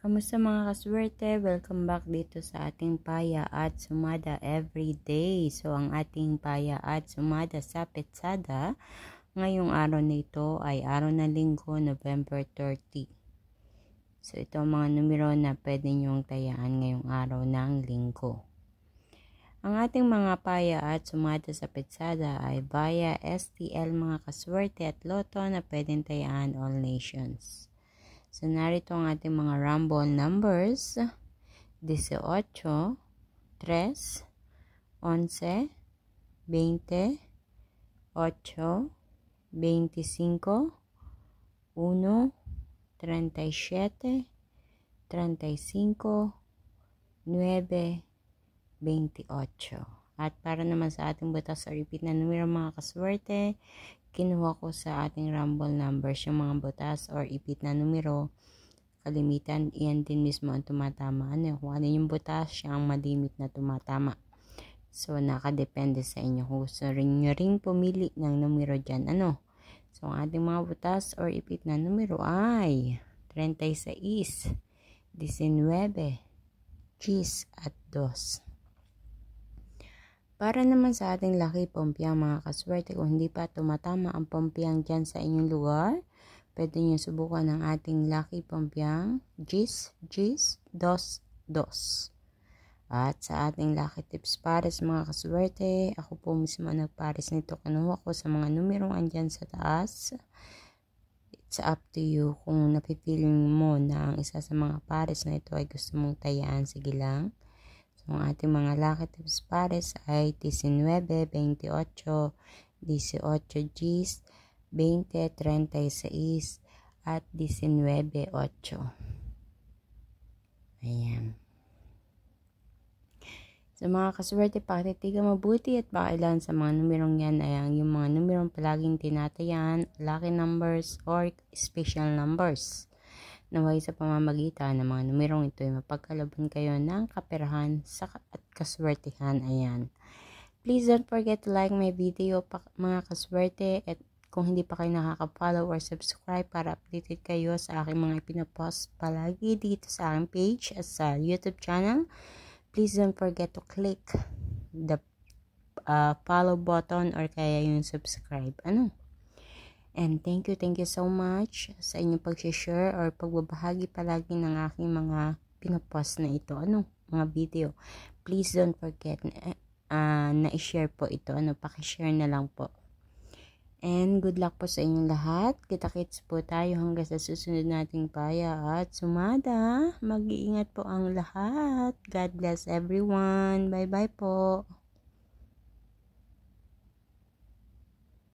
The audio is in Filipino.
Kamusta mga kaswerte? Welcome back dito sa ating Paya at Sumada everyday. So, ang ating Paya at Sumada sa Petsada, ngayong araw na ito ay araw na linggo, November 30. So, ito ang mga numero na pwede nyong tayaan ngayong araw ng linggo. Ang ating mga Paya at Sumada sa Petsada ay via STL mga kaswerte at Lotto na pwedeng tayaan all nations. So, narito ang ating mga rumble numbers: 18, 3, 11, 20, 8, 25, 1, 37, 35, 9, 28. At para naman sa ating butas o repeat na numero mga kaswerte, kinuha ko sa ating rumble numbers yung mga butas or repeat na numero. Kalimitan, iyan din mismo ang tumatama. Kung ano yung butas, siya ang malimit na tumatama. So, nakadepende sa inyo. Kung gusto nyo ring pumili ng numero dyan. So, ang ating mga butas or repeat na numero ay 36, 19, 10 at 2. Para naman sa ating lucky pompiang mga kaswerte, kung hindi pa tumatama ang pompiang dyan sa inyong lugar, pwede nyo subukan ang ating lucky pompiang 10, 10, 2, 2. At sa ating lucky tips pares mga kaswerte, ako po mismo nagpares nito. Kinuha ko sa mga numerong andyan sa taas. It's up to you kung napipiling mo na ang isa sa mga pares na ito ay gusto mong tayaan, sige lang. So, ang ating mga lucky tips pares ay 19, 28, 18, 10, 20, 36, at 19, 8. Ayan. So, mga kaswerte, pakititigan mabuti at pakailan sa mga numerong yan ay yung mga numerong palaging tinatayan, lucky numbers, or special numbers. Naway sa pamamagitan ng mga numerong ito ay mapagkalooban kayo ng kaperahan at kaswertihan. Ayan. Please don't forget to like my video mga kaswerte, at kung hindi pa kayo nakaka-follow or subscribe para updated kayo sa aking mga pinapost palagi dito sa aking page at sa YouTube channel, please don't forget to click the follow button or kaya yung subscribe. And thank you so much sa inyong pag-share or pagbabahagi palagi ng aking mga pinapost na ito. Mga video. Please don't forget na i-share po ito. Paki-share na lang po. And good luck po sa inyong lahat. Kita-kits po tayo hanggang sa susunod nating Paya at Sumada. Mag-iingat po ang lahat. God bless everyone. Bye-bye po.